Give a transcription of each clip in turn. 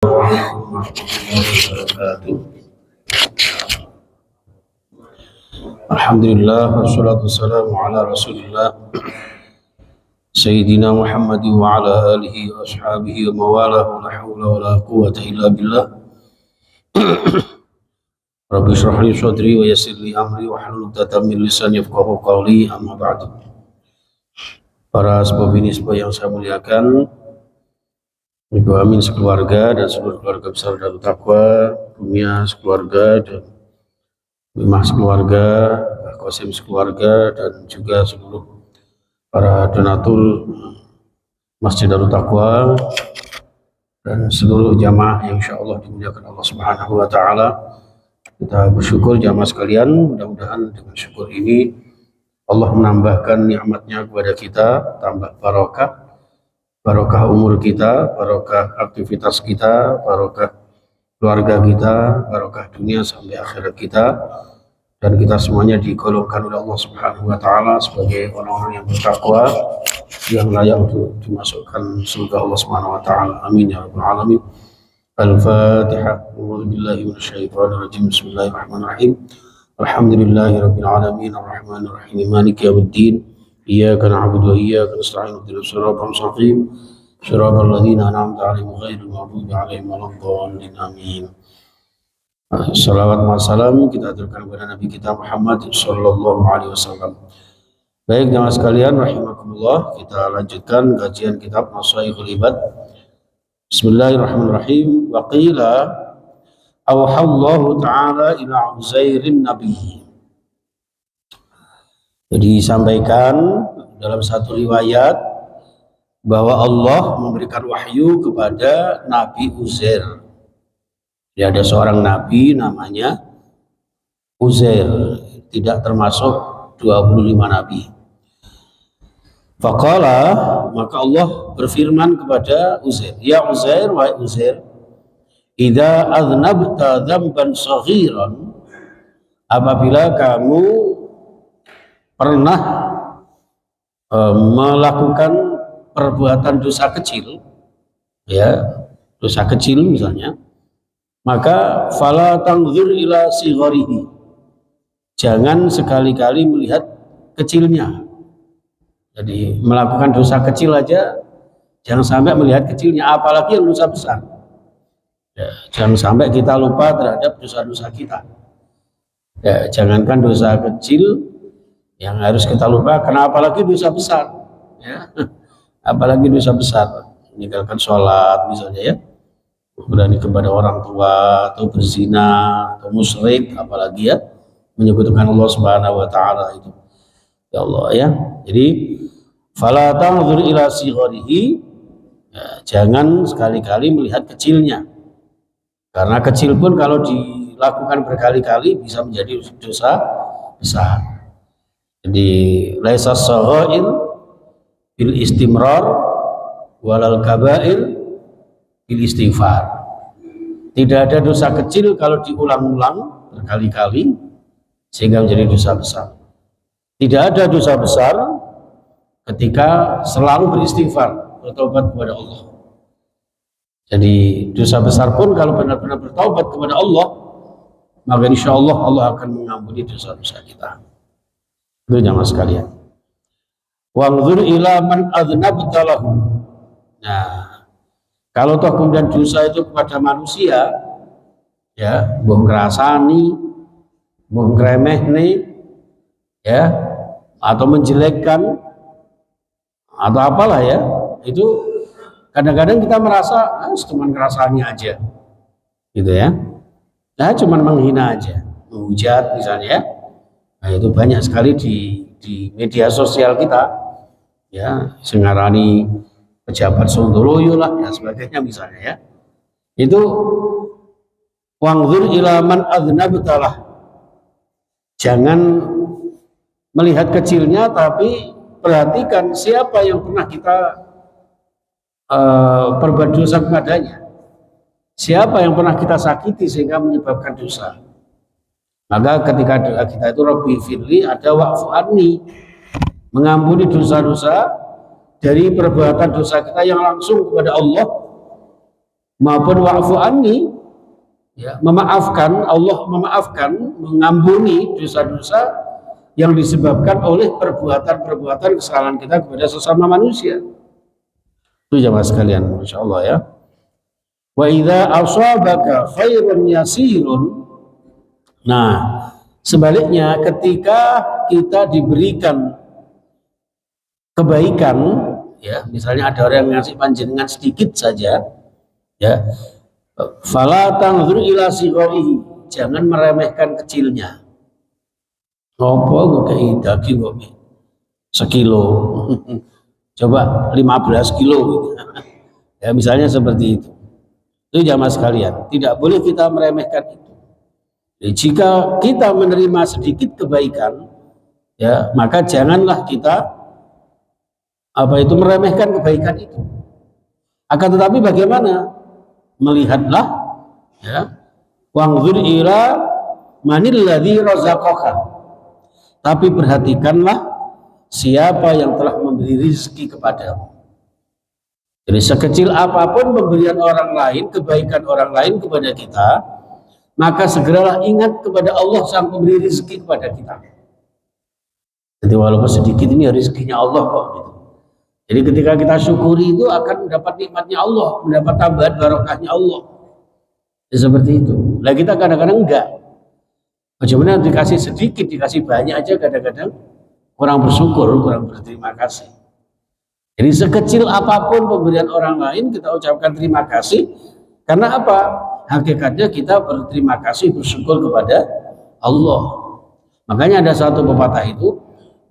Alhamdulillah wassalatu wassalamu ala Rasulillah Sayyidina Muhammad wa ala alihi wa ashabihi wa mawalah la hawla wa la quwwata illa billah. Rabbi shrah li sadri wa yassir li amri wa hlul 'uqdatam min lisani yafqahu qawli, amma ba'du. Para sebab ini yang saya muliakan, Ibu Amin sekeluarga dan seluruh keluarga besar Darut Taqwa, Rumia sekeluarga dan Mimah sekeluarga, Qasim sekeluarga, dan juga seluruh para donatur Masjid Darut Taqwa dan seluruh jamaah yang insya Allah dimuliakan Allah Subhanahu wa Ta'ala. Kita bersyukur jamaah sekalian, mudah-mudahan dengan syukur ini Allah menambahkan nikmatnya kepada kita, tambah barokah umur kita, barokah aktivitas kita, barokah keluarga kita, barokah dunia sampai akhirat kita, dan kita semuanya digolongkan oleh Allah Subhanahu wa Ta'ala sebagai orang-orang yang bertakwa yang layak untuk dimasukkan surga Allah Subhanahu wa Ta'ala. Amin ya rabbal alamin. Al-Fatihah. A'udzubillahi minasyaitonir rajim. Bismillahirrahmanirrahim. Alhamdulillahirabbil alamin arrahmanir rahim maliki yaumiddin. Iyyaka na'budu wa iyyaka nasta'in ihdinas siratal mustaqim siratal ladzina an'amta 'alaihim ghairil maghdubi 'alaihim waladdallin. Amin. Salawat wa salam kita aturkan kepada Nabi kita Muhammad sallallahu alaihi wasallam. Baik jamaah sekalian rahimakumullah, kita lanjutkan kajian kitab Mashayikhul Ibad. Bismillahirrahmanirrahim. Wa qila awhallahu ta'ala ila Uzairin nabiy. Jadi disampaikan dalam satu riwayat bahwa Allah memberikan wahyu kepada Nabi Uzair. Jadi ada seorang nabi namanya Uzair, tidak termasuk 25 nabi. Faqala, maka Allah berfirman kepada Uzair, ya Uzair, wahai Uzair, idza adznabta dzamban saghiran, apabila kamu pernah melakukan perbuatan dosa kecil, ya, dosa kecil misalnya, maka fala tanzur ila sigharihi, jangan sekali-kali melihat kecilnya. Jadi melakukan dosa kecil aja jangan sampai melihat kecilnya, apalagi yang dosa besar. Ya, jangan sampai kita lupa terhadap dosa-dosa kita. Ya, jangankan dosa kecil yang harus kita lupa, kenapa lagi dosa besar? Ya, apalagi dosa besar, meninggalkan sholat misalnya, ya, berani kepada orang tua, atau berzina, atau musyrik, apalagi ya menyekutukan Allah Subhanahu wa Ta'ala itu. Ya Allah, ya. Jadi fala tanzur ila sigharihi, ya, jangan sekali-kali melihat kecilnya, karena kecil pun kalau dilakukan berkali-kali bisa menjadi dosa besar. Jadi laisa saghair bil istimrar walal kabair bil istighfar. Tidak ada dosa kecil kalau diulang-ulang berkali-kali sehingga menjadi dosa besar. Tidak ada dosa besar ketika selalu beristighfar, bertobat kepada Allah. Jadi dosa besar pun kalau benar-benar bertobat kepada Allah, maka insya Allah Allah akan mengampuni dosa-dosa kita. Itu jamaah sekalian. Wanzur ila man adznabta lahu. Nah, kalau toh kemudian dosa itu kepada manusia, ya, mbok ngrasani, mbok ngremehne, ya, atau menjelekkan, atau apalah ya, itu kadang-kadang kita merasa cuma ngerasani aja, gitu ya, nah cuma menghina aja, menghujat misalnya, ya. Nah, itu banyak sekali di media sosial kita, ya, sengarani pejabat Sontoloyo lah dan sebagainya misalnya, ya. Itu wangzur ila man adznabta lah, jangan melihat kecilnya, tapi perhatikan siapa yang pernah kita perbuat dosa kepadanya, siapa yang pernah kita sakiti sehingga menyebabkan dosa. Maka ketika doa kita itu Rabbi firli, ada wa'fu anni, mengampuni dosa-dosa dari perbuatan dosa kita yang langsung kepada Allah maupun wa'fu anni, ya, memaafkan, Allah memaafkan, mengampuni dosa-dosa yang disebabkan oleh perbuatan-perbuatan kesalahan kita kepada sesama manusia. Itu jamaah sekalian, Masya Allah ya. Wa idza asabaka khairun yasirun. Nah, sebaliknya ketika kita diberikan kebaikan, ya, misalnya ada orang yang ngasih panjenengan sedikit saja, ya, fala tanzur ila sigharihi, jangan meremehkan kecilnya. Ngopo kok kayak daging kok sekilo, coba 15 kilo gitu. Ya misalnya seperti itu. Itu jamaah sekalian, tidak boleh kita meremehkan itu. Jadi, jika kita menerima sedikit kebaikan, ya, maka janganlah kita meremehkan kebaikan itu. Akan tetapi bagaimana? Melihatlah, ya, wanzur ila manil ladzi razaqaka. Tapi perhatikanlah siapa yang telah memberi rezeki kepadamu. Jadi sekecil apapun pemberian orang lain, kebaikan orang lain kepada kita, maka segeralah ingat kepada Allah sang pemberi rezeki kepada kita. Jadi walaupun sedikit ini rezekinya Allah kok gitu. Jadi ketika kita syukuri itu akan mendapat nikmatnya Allah, mendapat tambahan barokahnya Allah. Ya, seperti itu. Nah kita kadang-kadang enggak. Bagaimana dikasih sedikit, dikasih banyak aja kadang-kadang kurang bersyukur, kurang berterima kasih. Jadi sekecil apapun pemberian orang lain kita ucapkan terima kasih. Karena apa? Hakikatnya kita berterima kasih, bersyukur kepada Allah. Makanya ada satu pepatah itu,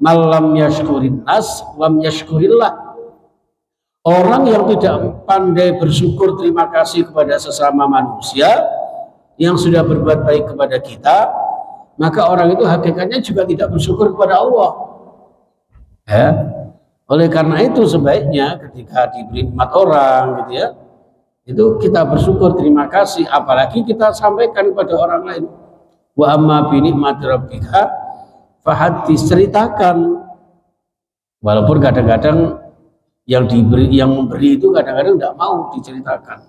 malam yashkurin nas, lam yashkurillah. Orang yang tidak pandai bersyukur terima kasih kepada sesama manusia yang sudah berbuat baik kepada kita, maka orang itu hakikatnya juga tidak bersyukur kepada Allah. Ya. Oleh karena itu sebaiknya ketika diberi nikmat orang gitu ya, itu kita bersyukur terima kasih, apalagi kita sampaikan kepada orang lain. Wa amma bi nikmati rabbika fahaddits, ceritakan. Walaupun kadang-kadang yang memberi itu kadang-kadang tidak mau diceritakan.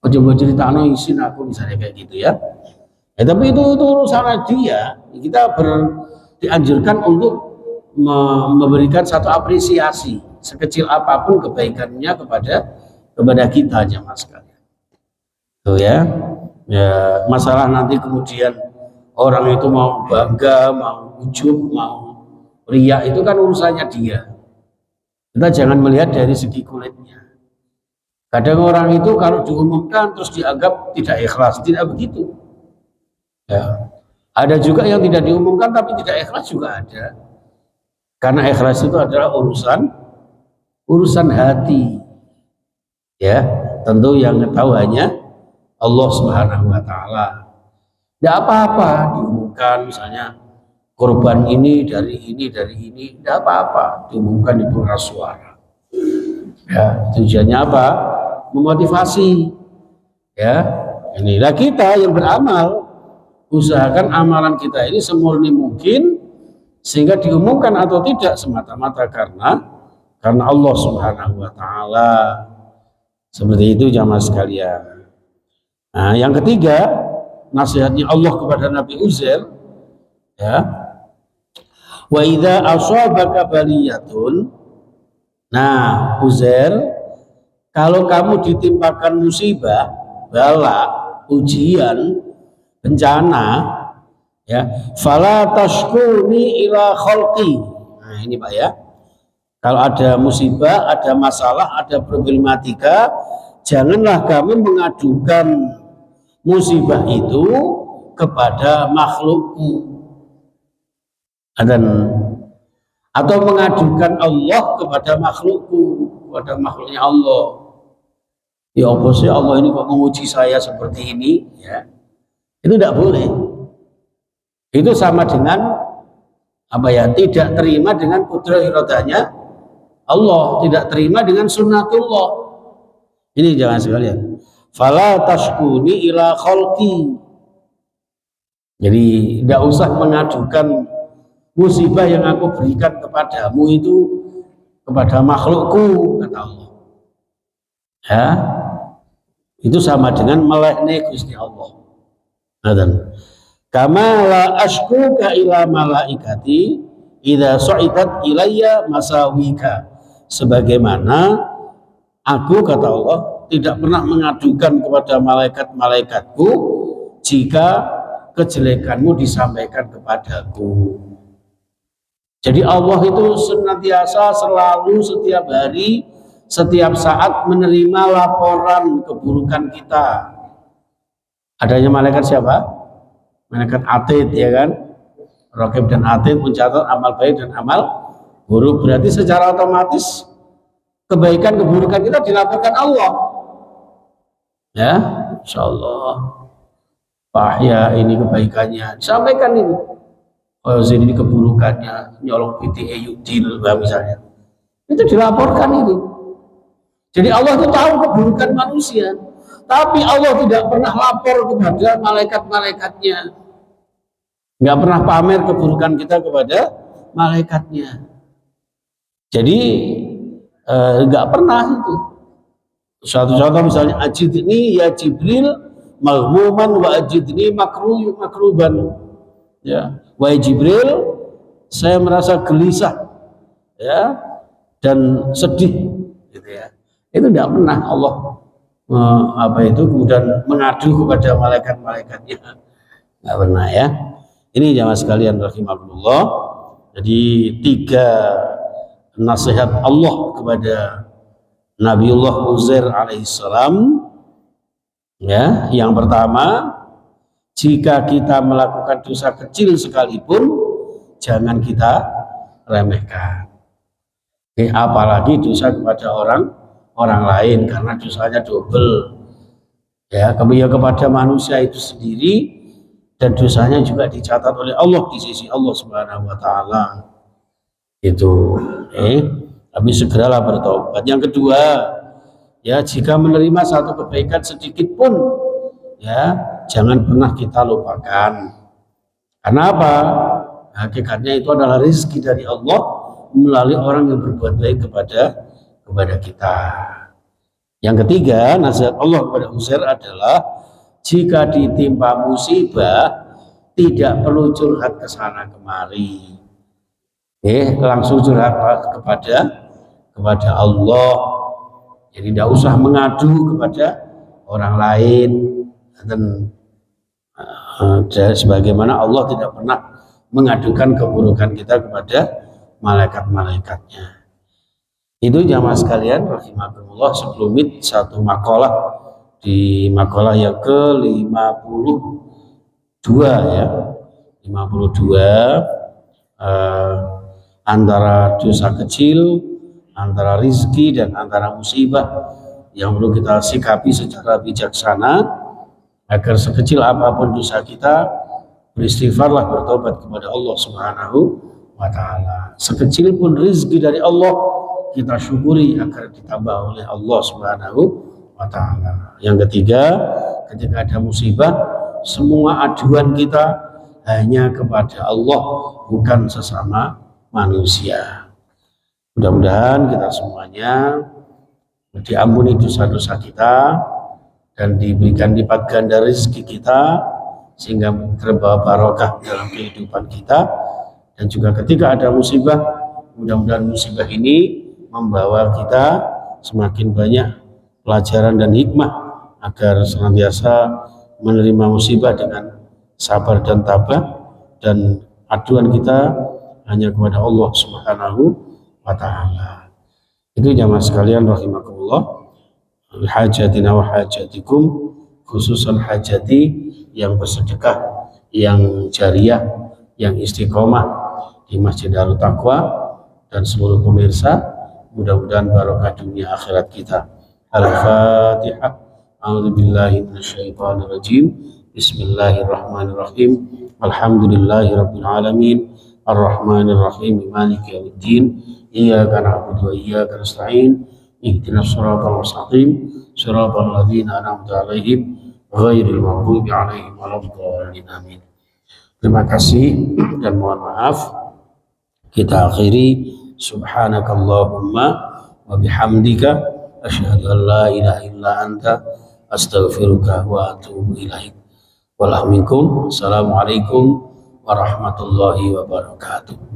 Coba ceritakan isin aku misalnya kayak gitu ya. Tapi itu urusan dia. Kita dianjurkan untuk memberikan satu apresiasi sekecil apapun kebaikannya kepada kita jamaah sekalian. Tuh ya. Ya, masalah nanti kemudian orang itu mau bangga, mau ujub, mau riya, itu kan urusannya dia. Kita jangan melihat dari segi kulitnya. Kadang orang itu kalau diumumkan terus dianggap tidak ikhlas, tidak begitu. Ya. Ada juga yang tidak diumumkan tapi tidak ikhlas juga ada. Karena ikhlas itu adalah urusan hati. Ya, tentu yang tahu hanya Allah Subhanahu wa taala. Tidak apa-apa diumumkan misalnya korban ini dari ini, tidak apa-apa diumumkan di pengeras suara. Ya, tujuannya apa? Memotivasi. Ya, inilah kita yang beramal. Usahakan amalan kita ini semurni mungkin sehingga diumumkan atau tidak semata-mata karena Allah Subhanahu wa taala. Seperti itu jamaah sekalian. Nah, yang ketiga, nasihatnya Allah kepada Nabi Uzair, ya. Wa idza asabaka baliyatun. Nah, Uzair, kalau kamu ditimpakan musibah, bala, ujian, bencana, ya, fala tashkuni ila khalqi. Nah ini Pak ya, kalau ada musibah, ada masalah, ada problematika, janganlah kamu mengadukan musibah itu kepada makhlukku atau mengadukan Allah kepada makhlukku, kepada makhluknya Allah. Ya apa sih Allah ini kok menguji saya seperti ini, ya. Itu tidak boleh. Itu sama dengan tidak terima dengan kudrah iradanya Allah, tidak terima dengan sunnatullah. Ini jangan sekalian. Fala tashkuni ila khalqi. Jadi tidak usah mengadukan musibah yang aku berikan kepadamu itu kepada makhlukku, kata Allah. Ya, Itu sama dengan melehne Gusti Allah. Ngaten. Kama la ashkuka ila malaikati idza su'idat ilayya masawika. Sebagaimana aku, kata Allah, tidak pernah mengadukan kepada malaikat-malaikatku jika kejelekanmu disampaikan kepadaku. Jadi Allah itu senantiasa, selalu, setiap hari, setiap saat menerima laporan keburukan kita. Adanya malaikat siapa? Malaikat atid, ya kan? Raqib dan atid mencatat amal baik dan amal buruk. Berarti secara otomatis kebaikan keburukan kita dilaporkan Allah. Ya, insyaallah. Pak ya, ini kebaikannya disampaikan ini. Oh, ini keburukannya, nyolong PTE Yudil misalnya. Itu dilaporkan itu. Jadi Allah itu tahu keburukan manusia, tapi Allah tidak pernah lapor kepada malaikat-malaikatnya. Nggak pernah pamer keburukan kita kepada malaikatnya. Jadi nggak pernah itu. Suatu contoh misalnya, ajidni ya Jibril maghmuman wa ajidni makruban. Ya, wahai Jibril, saya merasa gelisah, ya, dan sedih, gitu ya. Itu tidak pernah Allah kemudian mengadu kepada malaikat-malaikatnya, nggak pernah, ya. Ini jamaah sekalian rahimakumullah. Jadi 3 nasihat Allah kepada Nabiullah Uzair alaihissalam, ya. Yang pertama, jika kita melakukan dosa kecil sekalipun, jangan kita remehkan. Apalagi dosa kepada orang lain, karena dosanya double. Ya, kemudian kepada manusia itu sendiri, dan dosanya juga dicatat oleh Allah di sisi Allah Subhanahu wa taala. Itu tapi segeralah bertobat. Yang kedua, ya, jika menerima satu kebaikan sedikit pun, ya, jangan pernah kita lupakan. Karena apa? Hakikatnya itu adalah rezeki dari Allah melalui orang yang berbuat baik kepada kita. Yang ketiga, nasihat Allah kepada Uzair adalah jika ditimpa musibah tidak perlu curhat ke sana kemari. Langsung curhat kepada Allah. Jadi tidak usah mengadu kepada orang lain. Dan sebagaimana Allah tidak pernah mengadukan keburukan kita kepada malaikat-malaikatnya. Itu jamaah sekalian rahimakumullah, sekelumit satu makalah di makalah yang ke-52, ya. 52 antara dosa kecil, antara rizki, dan antara musibah yang perlu kita sikapi secara bijaksana agar sekecil apapun dosa kita, beristighfarlah, bertobat kepada Allah Subhanahu wa taala. Sekecil pun rizki dari Allah, kita syukuri agar ditambah oleh Allah Subhanahu wa taala. Yang ketiga, ketika ada musibah, semua aduan kita hanya kepada Allah, bukan sesama manusia. Mudah-mudahan kita semuanya diampuni dosa-dosa kita dan diberikan lipat ganda rezeki kita, sehingga terbawa barokah dalam kehidupan kita. Dan juga ketika ada musibah, mudah-mudahan musibah ini membawa kita semakin banyak pelajaran dan hikmah agar senantiasa menerima musibah dengan sabar dan tabah, dan aduan kita hanya kepada Allah Subhanahu wa taala. Itu jamaah sekalian rahimakumullah, hajatina wa hajatikum, khususan hajati yang bersedekah, yang jariah, yang istiqomah di Masjid Darut Taqwa, dan seluruh pemirsa, mudah-mudahan barokah dunia akhirat kita. Al-Fatihah. A'udzubillahi minasyaitonir rajim. Bismillahirrahmanirrahim. Alhamdulillahirabbil alamin. Ar-Rahmanir Rahim. Maliki yaumiddin. Iyyaka na'budu wa iyyaka nasta'in. Ihdinas siratal mustaqim. Siratal ladzina an'amta 'alaihim ghairil maghdubi 'alaihim waladdallin. Amin. Terima kasih dan mohon maaf. Kita akhiri subhanakallahumma wa bihamdika asyhadu an la ilaha illa anta astaghfiruka wa atubu ilaik. Assalamualaikum warahmatullahi wabarakatuh.